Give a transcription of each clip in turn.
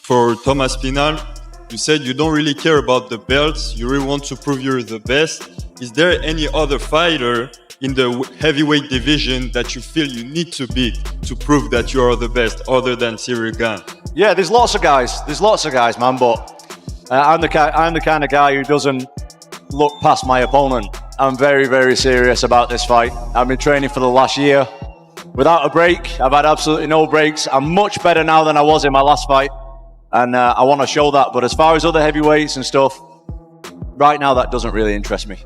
for Tom Aspinall, you said you don't really care about the belts. You really want to prove you're the best. Is there any other fighter in the heavyweight division that you feel you need to beat to prove that you are the best, other than Ciryl Gane? Yeah, there's lots of guys. There's lots of guys, man. But I'm the kind of guy who doesn't look past my opponent. I'm very, very serious about this fight. I've been training for the last year without a break. I've had absolutely no breaks. I'm much better now than I was in my last fight. And I want to show that. But as far as other heavyweights and stuff, right now that doesn't really interest me.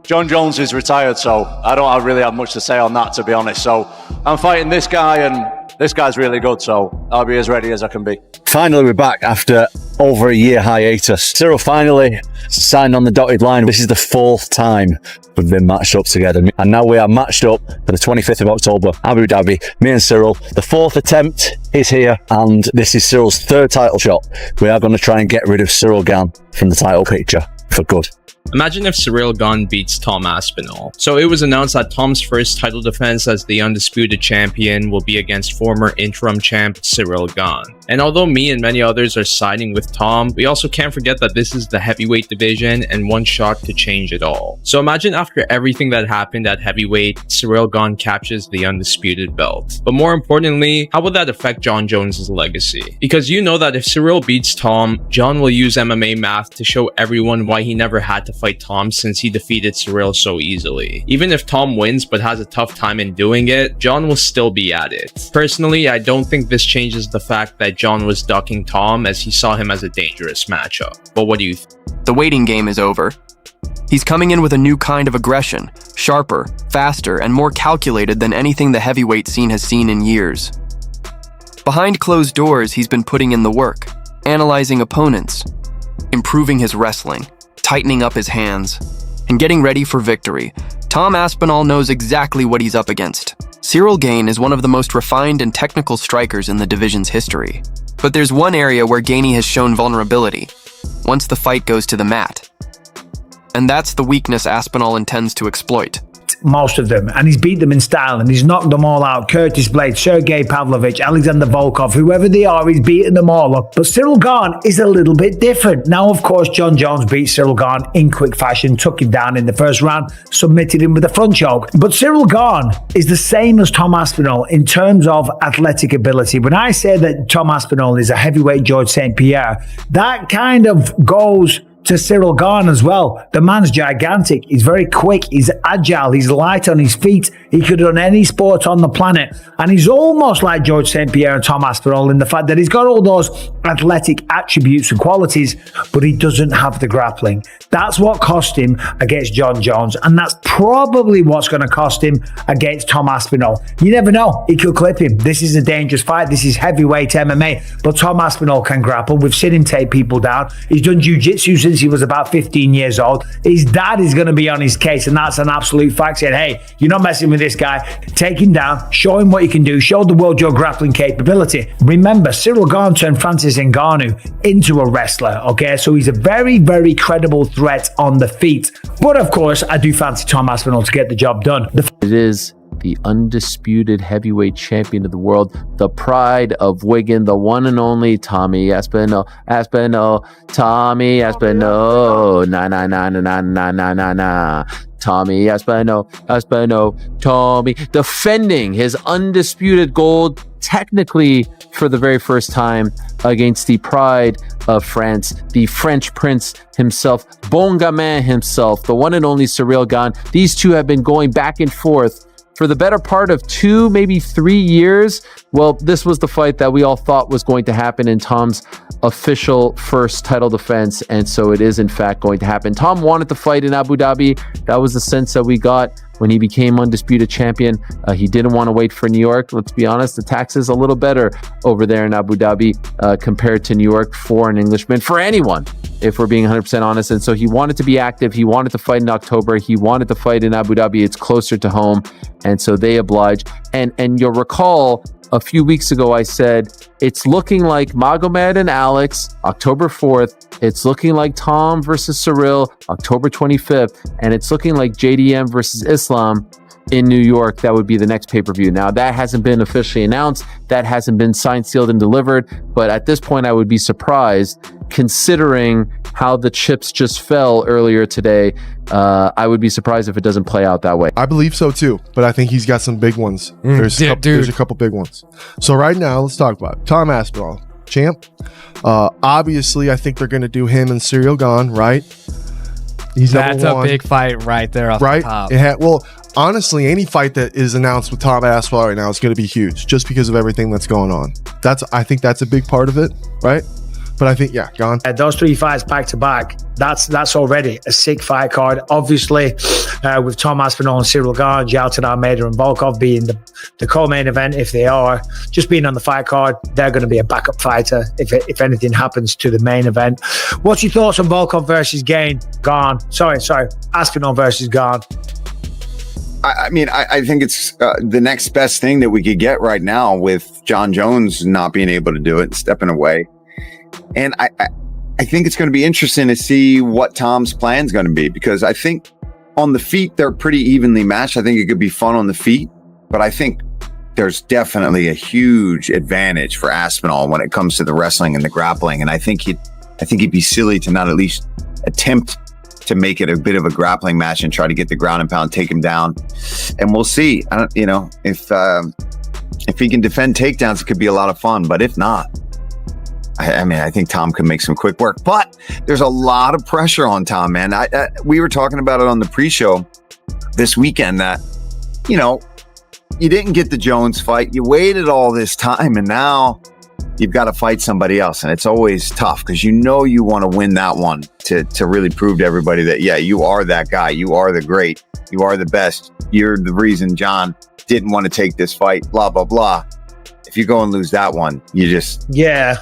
John Jones is retired, so I don't really have much to say on that, to be honest. So I'm fighting this guy, and this guy's really good, so I'll be as ready as I can be. Finally, we're back after over a year hiatus. Ciryl finally signed on the dotted line. This is the 4th time we've been matched up together. And now we are matched up for the 25th of October, Abu Dhabi. Me and Ciryl. The 4th attempt is here, and this is Cyryl's 3rd title shot. We are going to try and get rid of Ciryl Gane from the title picture for good. Imagine if Ciryl Gane beats Tom Aspinall. So it was announced that Tom's first title defense as the undisputed champion will be against former interim champ Ciryl Gane. And although me and many others are siding with Tom, we also can't forget that this is the heavyweight division and one shot to change it all. So imagine after everything that happened at heavyweight, Ciryl Gane captures the undisputed belt. But more importantly, how would that affect John Jones' legacy? Because you know that if Ciryl beats Tom, John will use MMA math to show everyone why he never had to fight Tom since he defeated Ciryl so easily. Even if Tom wins but has a tough time in doing it, John will still be at it. Personally, I don't think this changes the fact that John was ducking Tom as he saw him as a dangerous matchup. But what do you think? The waiting game is over. He's coming in with a new kind of aggression, sharper, faster, and more calculated than anything the heavyweight scene has seen in years. Behind closed doors, he's been putting in the work, analyzing opponents, improving his wrestling, tightening up his hands, and getting ready for victory. Tom Aspinall knows exactly what he's up against. Ciryl Gane is one of the most refined and technical strikers in the division's history. But there's one area where Gane has shown vulnerability, once the fight goes to the mat. And that's the weakness Aspinall intends to exploit. Most of them, and he's beat them in style, and he's knocked them all out. Curtis Blade, Sergey Pavlovich, Alexander Volkov, whoever they are, he's beaten them all up. But Ciryl Gane is a little bit different. Now, of course, John Jones beat Ciryl Gane in quick fashion, took him down in the first round, submitted him with a front choke. But Ciryl Gane is the same as Tom Aspinall in terms of athletic ability. When I say that Tom Aspinall is a heavyweight George St. Pierre, that kind of goes to Ciryl Gane as well. The man's gigantic. He's very quick. He's agile. He's light on his feet. He could run any sport on the planet. And he's almost like George St. Pierre and Tom Aspinall in the fact that he's got all those athletic attributes and qualities, but he doesn't have the grappling. That's what cost him against John Jones. And that's probably what's going to cost him against Tom Aspinall. You never know. He could clip him. This is a dangerous fight. This is heavyweight MMA. But Tom Aspinall can grapple. We've seen him take people down. He's done jiu-jitsu since he was about 15 years old. His dad is going to be on his case, and that's an absolute fact, saying, hey, you're not messing with this guy. Take him down, show him what you can do, show the world your grappling capability. Remember, Ciryl Gane turned Francis Ngannou into a wrestler, okay? So he's a very, very credible threat on the feet. But of course, I do fancy Tom Aspinall to get the job done. It is the undisputed heavyweight champion of the world, the pride of Wigan, the one and only Tommy Aspinall, Tommy Aspinall, na. Tommy Aspinall, Tommy, defending his undisputed gold, technically for the very first time against the pride of France, the French prince himself, Bon Gamin himself, the one and only Ciryl Gane. These two have been going back and forth for the better part of 2, maybe 3 years. Well, this was the fight that we all thought was going to happen in Tom's official first title defense, and so it is in fact going to happen. Tom wanted to fight in Abu Dhabi. That was the sense that we got when he became undisputed champion. He didn't want to wait for New York. Let's be honest, the tax is a little better over there in Abu Dhabi compared to New York for an Englishman, for anyone, if we're being 100% honest. And so he wanted to be active. He wanted to fight in October. He wanted to fight in Abu Dhabi. It's closer to home, and so they obliged. And you'll recall a few weeks ago, I said, it's looking like Magomed and Alex, October 4th. It's looking like Tom versus Ciryl, October 25th. And it's looking like JDM versus Islam, in New York, that would be the next pay-per-view. Now, that hasn't been officially announced. That hasn't been signed, sealed, and delivered. But at this point, I would be surprised, considering how the chips just fell earlier today. I would be surprised if it doesn't play out that way. I believe so too, but I think he's got some big ones. There's a couple big ones. So right now, let's talk about it. Tom Aspinall, champ. Obviously, I think they're going to do him and Ciryl Gane, right? That's a big fight right there off the top. Well, honestly, any fight that is announced with Tom Aspinall right now is going to be huge just because of everything that's going on. I think that's a big part of it, right? But I think, Gane. Those 3 fights back to back, that's already a sick fight card. Obviously, with Tom Aspinall and Ciryl Gane, Jaltin Almeida and Volkov being the co-main event, if they are, just being on the fight card, they're going to be a backup fighter if anything happens to the main event. What's your thoughts on Volkov versus Gane? Sorry, Aspinall versus Gane. I think it's the next best thing that we could get right now with Jon Jones not being able to do it and stepping away. And I think it's going to be interesting to see what Tom's plan is going to be, because I think on the feet, they're pretty evenly matched. I think it could be fun on the feet, but I think there's definitely a huge advantage for Aspinall when it comes to the wrestling and the grappling. And I think he'd be silly to not at least attempt to make it a bit of a grappling match and try to get the ground and pound, take him down. And we'll see. If he can defend takedowns, it could be a lot of fun. But if not, I think Tom could make some quick work. But there's a lot of pressure on Tom, man. We were talking about it on the pre-show this weekend that, you didn't get the Jones fight. You waited all this time, and now you've got to fight somebody else. And it's always tough because you want to win that one to really prove to everybody that, you are that guy. You are the great. You are the best. You're the reason John didn't want to take this fight, blah, blah, blah. If you go and lose that one, you just... Yeah.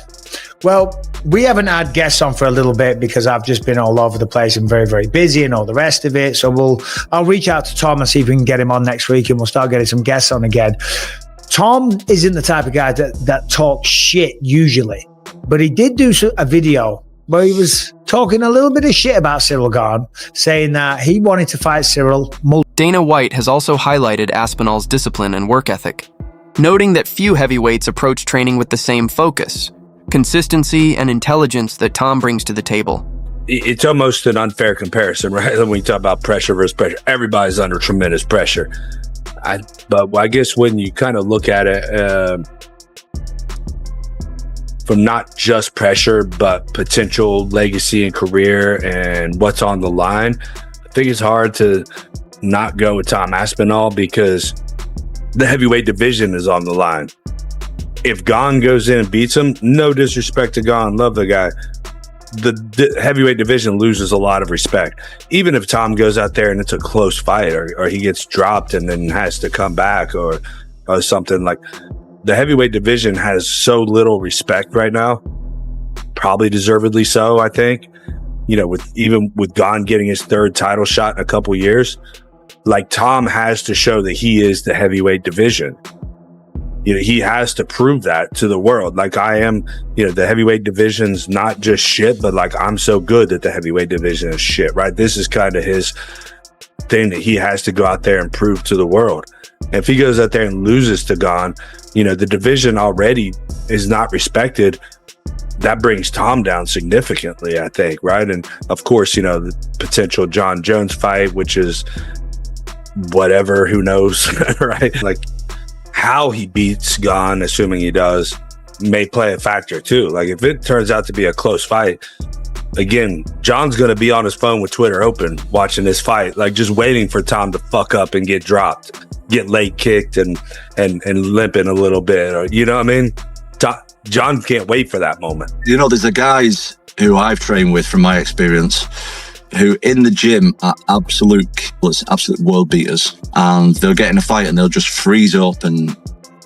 Well, we haven't had guests on for a little bit because I've just been all over the place and very, very busy and all the rest of it. So I'll reach out to Tom and see if we can get him on next week, and we'll start getting some guests on again. Tom isn't the type of guy that talks shit usually, but he did do a video where he was talking a little bit of shit about Ciryl Gane, saying that he wanted to fight Ciryl. Dana White has also highlighted Aspinall's discipline and work ethic, noting that few heavyweights approach training with the same focus, consistency, and intelligence that Tom brings to the table. It's almost an unfair comparison, right? When we talk about pressure versus pressure, everybody's under tremendous pressure. But I guess when you kind of look at it from not just pressure, but potential legacy and career and what's on the line, I think it's hard to not go with Tom Aspinall because the heavyweight division is on the line. If Gane goes in and beats him, no disrespect to Gane, love the guy, the heavyweight division loses a lot of respect. Even if Tom goes out there and it's a close fight, or he gets dropped and then has to come back or something, like, the heavyweight division has so little respect right now, probably deservedly so, I think. With Gane getting his third title shot in a couple years, like, Tom has to show that he is the heavyweight division. He has to prove that to the world. Like, I am, the heavyweight division's not just shit, but like, I'm so good that the heavyweight division is shit, right? This is kind of his thing that he has to go out there and prove to the world. And if he goes out there and loses to Gane, the division already is not respected. That brings Tom down significantly, I think, right? And of course, the potential Jon Jones fight, which is whatever, who knows, right? Like, how he beats Gane, assuming he does, may play a factor too. Like, if it turns out to be a close fight, again, John's going to be on his phone with Twitter open watching this fight, like, just waiting for Tom to fuck up and get dropped, get leg kicked and limping a little bit, or, you know what I mean? John can't wait for that moment. There's the guys who I've trained with, from my experience, who in the gym are absolute world beaters, and they'll get in a fight and they'll just freeze up, and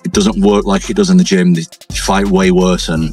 it doesn't work like it does in the gym. They fight way worse. And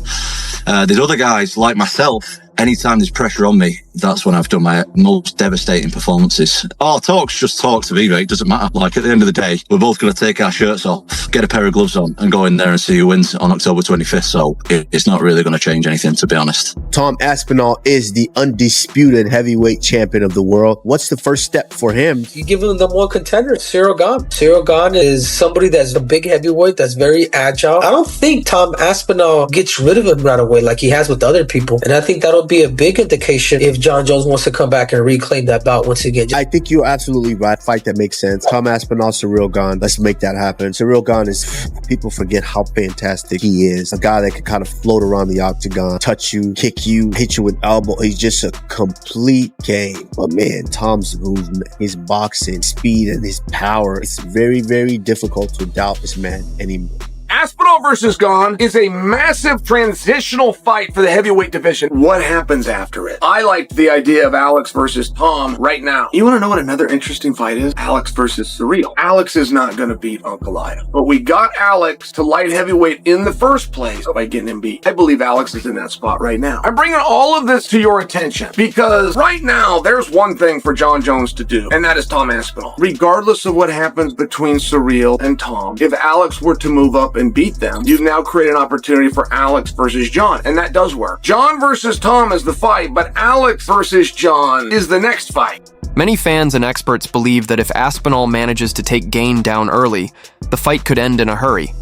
there's other guys like myself, anytime there's pressure on me, that's when I've done my most devastating performances. Oh, talk's just talk to me, right? It doesn't matter. Like, at the end of the day, we're both going to take our shirts off, get a pair of gloves on, and go in there and see who wins on October 25th. So it's not really going to change anything, to be honest. Tom Aspinall is the undisputed heavyweight champion of the world. What's the first step for him? You give him the one contender, Ciryl Gane. Ciryl Gane is somebody that's a big heavyweight, that's very agile. I don't think Tom Aspinall gets rid of him right away like he has with other people. And I think that'll be a big indication if John Jones wants to come back and reclaim that bout once again. I think you're absolutely right. Fight that makes sense. Tom Aspinall, Ciryl Gane. Let's make that happen. Ciryl Gane is, people forget how fantastic he is. A guy that can kind of float around the octagon, touch you, kick you, hit you with elbow. He's just a complete game. But man, Tom's movement, his boxing, speed, and his power, it's very, very difficult to doubt this man anymore. Aspinall versus Gane is a massive transitional fight for the heavyweight division. What happens after it? I like the idea of Alex versus Tom right now. You want to know what another interesting fight is? Alex versus Ciryl. Alex is not going to beat Ankalaev, but we got Alex to light heavyweight in the first place by getting him beat. I believe Alex is in that spot right now. I'm bringing all of this to your attention because right now there's one thing for John Jones to do, and that is Tom Aspinall. Regardless of what happens between Ciryl and Tom, if Alex were to move up and beat them, you've now created an opportunity for Alex versus John, and that does work. John versus Tom is the fight, but Alex versus John is the next fight. Many fans and experts believe that if Aspinall manages to take Gane down early, the fight could end in a hurry.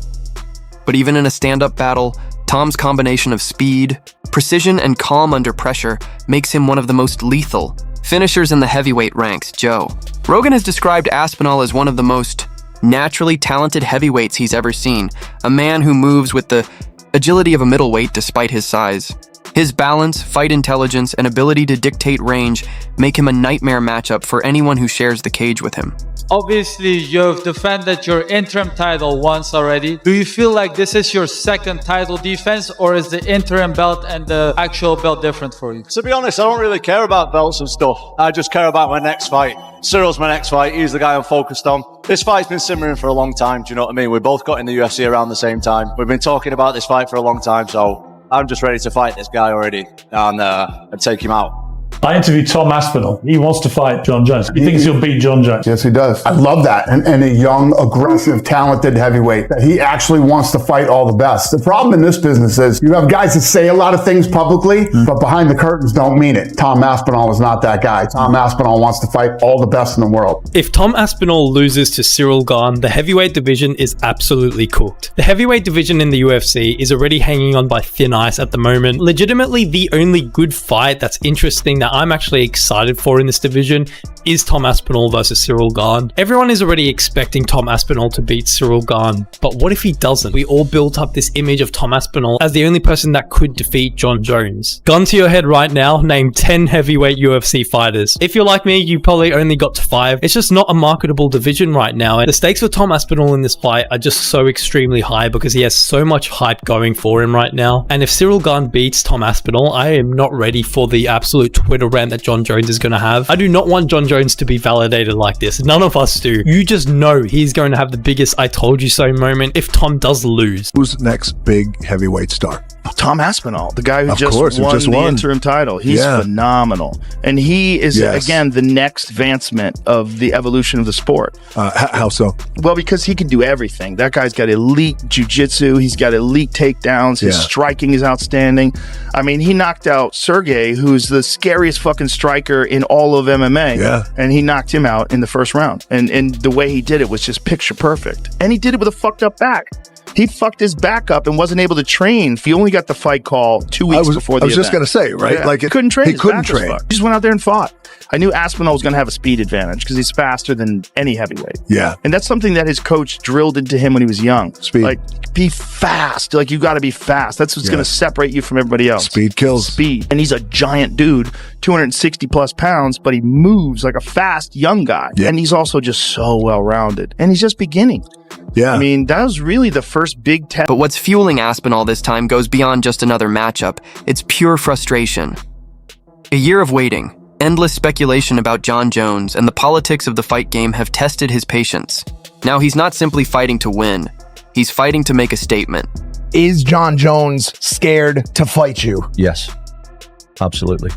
But even in a stand-up battle, Tom's combination of speed, precision, and calm under pressure makes him one of the most lethal finishers in the heavyweight ranks. Joe Rogan has described Aspinall as one of the most naturally talented heavyweights he's ever seen, a man who moves with the agility of a middleweight despite his size. His balance, fight intelligence, and ability to dictate range make him a nightmare matchup for anyone who shares the cage with him. Obviously, you've defended your interim title once already. Do you feel like this is your second title defense, or is the interim belt and the actual belt different for you? To be honest, I don't really care about belts and stuff. I just care about my next fight. Cyryl's my next fight. He's the guy I'm focused on. This fight's been simmering for a long time. Do you know what I mean? We both got in the UFC around the same time. We've been talking about this fight for a long time, so I'm just ready to fight this guy already and take him out. I interviewed Tom Aspinall. He wants to fight John Jones. He thinks he'll beat John Jones. Yes, he does. I love that. And a young, aggressive, talented heavyweight that he actually wants to fight all the best. The problem in this business is you have guys that say a lot of things publicly, but behind the curtains don't mean it. Tom Aspinall is not that guy. Tom Aspinall wants to fight all the best in the world. If Tom Aspinall loses to Ciryl Gane, the heavyweight division is absolutely cooked. The heavyweight division in the UFC is already hanging on by thin ice at the moment. Legitimately, the only good fight that's interesting that I'm actually excited for in this division is Tom Aspinall versus Ciryl Gane. Everyone is already expecting Tom Aspinall to beat Ciryl Gane, but what if he doesn't? We all built up this image of Tom Aspinall as the only person that could defeat John Jones. Gun to your head right now, name 10 heavyweight UFC fighters. If you're like me, you probably only got to 5. It's just not a marketable division right now, and the stakes for Tom Aspinall in this fight are just so extremely high because he has so much hype going for him right now. And if Ciryl Gane beats Tom Aspinall, I am not ready for the absolute Twitter rant that John Jones is going to have. I do not want John Jones to be validated like this. None of us do. You just know he's going to have the biggest I told you so moment if Tom does lose. Who's the next big heavyweight star? Tom Aspinall, the guy who just won the interim title. He's phenomenal. And he is, again, the next advancement of the evolution of the sport. How so? Well, because he can do everything. That guy's got elite jiu-jitsu. He's got elite takedowns. His striking is outstanding. I mean, he knocked out Sergey, who's the scariest fucking striker in all of MMA. Yeah. And he knocked him out in the first round. And the way he did it was just picture perfect. And he did it with a fucked up back. He fucked his back up and wasn't able to train. He only got the fight call 2 weeks before the event. I was just going to say, right? Yeah. Like he couldn't train. He couldn't train. He just went out there and fought. I knew Aspinall was going to have a speed advantage because he's faster than any heavyweight. Yeah. And that's something that his coach drilled into him when he was young. Speed. Like, be fast. Like, you got to be fast. That's what's going to separate you from everybody else. Speed kills. Speed. And he's a giant dude, 260 plus pounds, but he moves like a fast young guy. Yeah. And he's also just so well-rounded. And he's just beginning. Yeah. I mean, that was really the first big test. But what's fueling Aspinall this time goes beyond just another matchup. It's pure frustration. A year of waiting, endless speculation about John Jones, and the politics of the fight game have tested his patience. Now he's not simply fighting to win. He's fighting to make a statement. Is John Jones scared to fight you? Yes, absolutely.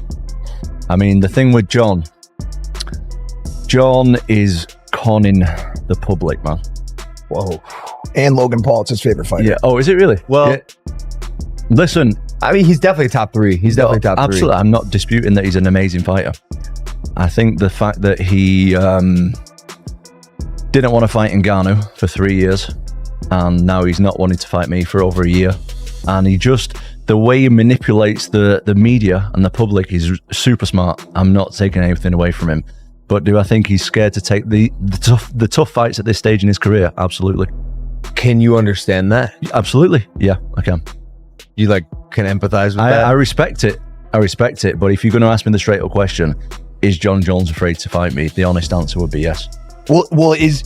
I mean, the thing with John is conning the public, man. Whoa. And Logan Paul, it's his favorite fighter. Yeah. Oh, is it really? Well, listen. I mean, he's definitely top 3. He's definitely top 3. Absolutely. I'm not disputing that he's an amazing fighter. I think the fact that he didn't want to fight Ngannou for 3 years, and now he's not wanting to fight me for over a year, and the way he manipulates the media and the public is super smart. I'm not taking anything away from him, but do I think he's scared to take the tough fights at this stage in his career? Absolutely. Can you understand that? Absolutely. Yeah, I can. You can empathize with that? I respect it. But if you're going to ask me the straight up question, is John Jones afraid to fight me? The honest answer would be yes. Well, is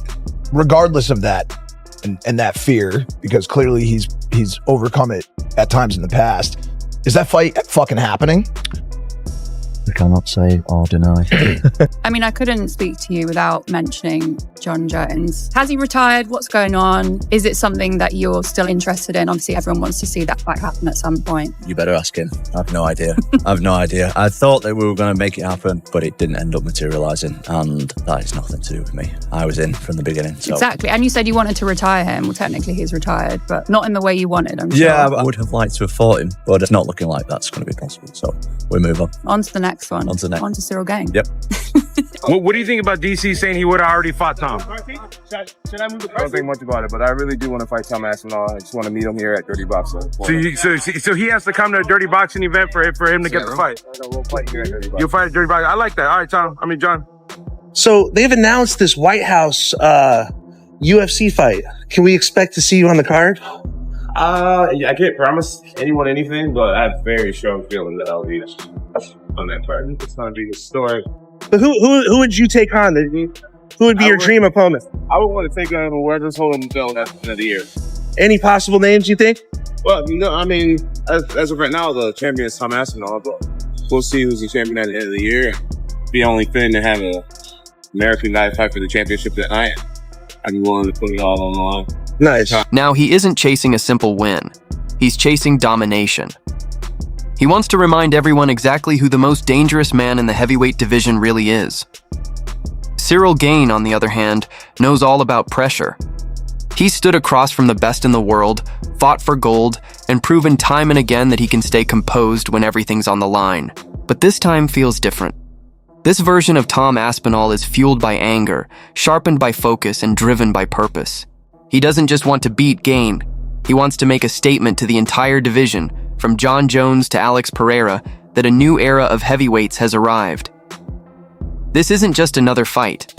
regardless of that and that fear, because clearly he's overcome it at times in the past, is that fight fucking happening? I cannot say or deny. I mean, I couldn't speak to you without mentioning John Jones. Has he retired? What's going on? Is it something that you're still interested in? Obviously, everyone wants to see that fight happen at some point. You better ask him. I have no idea. I thought that we were going to make it happen, but it didn't end up materialising, and that is nothing to do with me. I was in from the beginning. So. Exactly. And you said you wanted to retire him. Well, technically, he's retired, but not in the way you wanted, I'm sure. Yeah, I would have liked to have fought him, but it's not looking like that's going to be possible. So we move on. On to the next one. On to Ciryl Gane. Yep. What do you think about DC saying he would have already fought Tom? I don't think much about it, but I really do want to fight Tom Aspinall. I just want to meet him here at Dirty Boxing. So he has to come to a Dirty Boxing event for him to get the fight. We'll fight here at Dirty Boxing. You'll fight at Dirty Boxing. I like that. All right, John. So they've announced this White House UFC fight. Can we expect to see you on the card? I can't promise anyone anything, but I have a very strong feeling that I'll be on that card. It's going to be historic. But who would you take on? Who would be your dream opponent? I would want to take on whoever just holding the belt at the end of the year. Any possible names you think? Well, I mean, as of right now, the champion is Tom Aspinall, but we'll see who's the champion at the end of the year. It'd be only fitting to have an American guy fight for the championship that night. I'd be willing to put it all on the line. Nice. Now, he isn't chasing a simple win. He's chasing domination. He wants to remind everyone exactly who the most dangerous man in the heavyweight division really is. Ciryl Gane, on the other hand, knows all about pressure. He stood across from the best in the world, fought for gold, and proven time and again that he can stay composed when everything's on the line. But this time feels different. This version of Tom Aspinall is fueled by anger, sharpened by focus, and driven by purpose. He doesn't just want to beat Gane. He wants to make a statement to the entire division, from John Jones to Alex Pereira, that a new era of heavyweights has arrived. This isn't just another fight.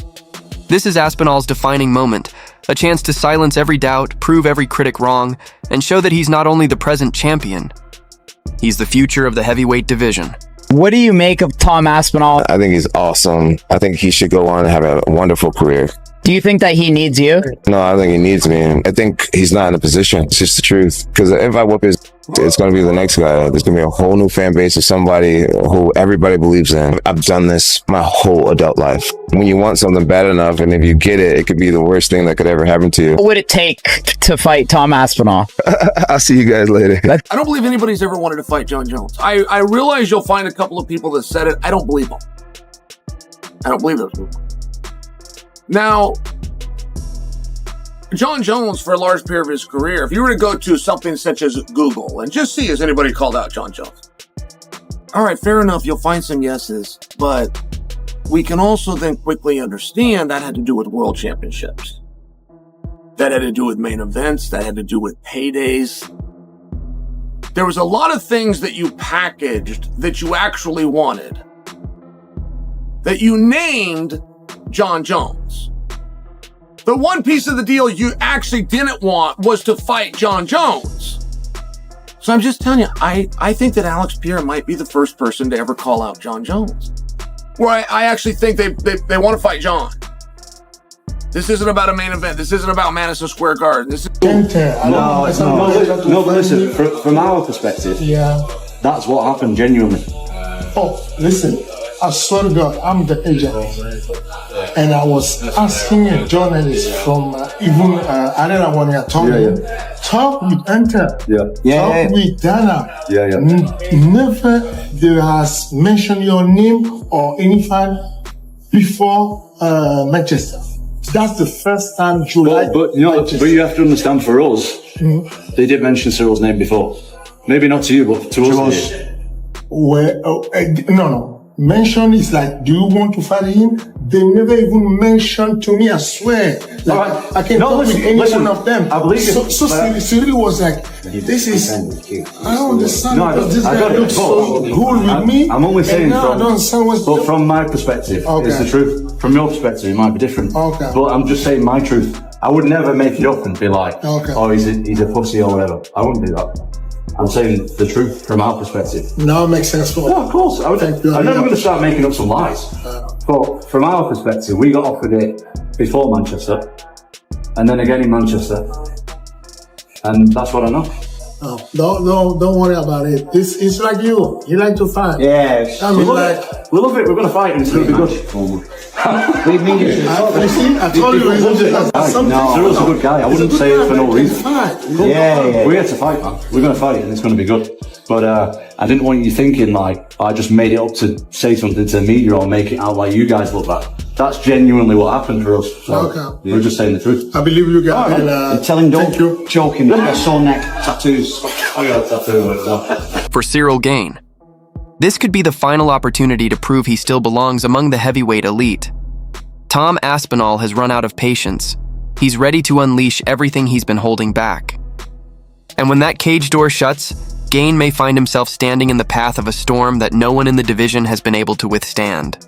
This is Aspinall's defining moment, a chance to silence every doubt, prove every critic wrong, and show that he's not only the present champion, he's the future of the heavyweight division. What do you make of Tom Aspinall? I think he's awesome. I think he should go on and have a wonderful career. Do you think that he needs you? No, I think he needs me. I think he's not in a position. It's just the truth. Because if I whoop his, it's going to be the next guy. There's going to be a whole new fan base of somebody who everybody believes in. I've done this my whole adult life. When you want something bad enough, and if you get it, it could be the worst thing that could ever happen to you. What would it take to fight Tom Aspinall? I'll see you guys later. I don't believe anybody's ever wanted to fight John Jones. I realize you'll find a couple of people that said it. I don't believe them. I don't believe those people. Now, John Jones, for a large period of his career, if you were to go to something such as Google and just see, has anybody called out John Jones? All right, fair enough, you'll find some yeses, but we can also then quickly understand that had to do with world championships. That had to do with main events, that had to do with paydays. There was a lot of things that you packaged that you actually wanted, that you named John Jones. The one piece of the deal you actually didn't want was to fight John Jones. So I'm just telling you, I think that Alex Pereira might be the first person to ever call out John Jones. Where I actually think they want to fight John. This isn't about a main event. This isn't about Madison Square Garden. This is No, it's not. No, but listen, from our perspective, that's what happened genuinely. Oh, listen, I swear to God, I'm the agent. And I was asking a journalist from even Arena 1 year, told talk with Enter. Yeah. Talk with Dana. Yeah. Never they has mentioned your name or any fan before Manchester. That's the first time July. But you have to understand, for us, they did mention Cyryl's name before. Maybe not to you, but to us. No. Mention is like, do you want to fight him? They never even mentioned to me, I swear. Like, I can talk with any one of them. I believe so Ciryl was like, this is, I don't understand. Because this guy looks so good with me. I'm only saying from my perspective, it's the truth. From your perspective, it might be different. Okay. But I'm just saying my truth. I would never make it up and be like, oh, he's a pussy or whatever. I wouldn't do that. I'm saying the truth from our perspective. Now it makes sense for me. Yeah, of course. I'm never going to start making up some lies. But from our perspective, we got offered it before Manchester, and then again in Manchester, and that's what I know. Oh, don't worry about it. It's like you. You like to fight. Yeah. I mean, we love it. We're going to fight, and it's going to be good. I told you. Cyryl's a good guy. I wouldn't say it for no reason. Yeah. We're here to fight, man. We're going to fight, and it's going to be good. But I didn't want you thinking like I just made it up to say something to the media or make it out like you guys look bad. That's genuinely what happened for us. So we're just saying the truth. I believe you guys. You're telling joking. I saw neck tattoos. I got a tattoo. For Ciryl Gane, this could be the final opportunity to prove he still belongs among the heavyweight elite. Tom Aspinall has run out of patience. He's ready to unleash everything he's been holding back. And when that cage door shuts, Gane may find himself standing in the path of a storm that no one in the division has been able to withstand.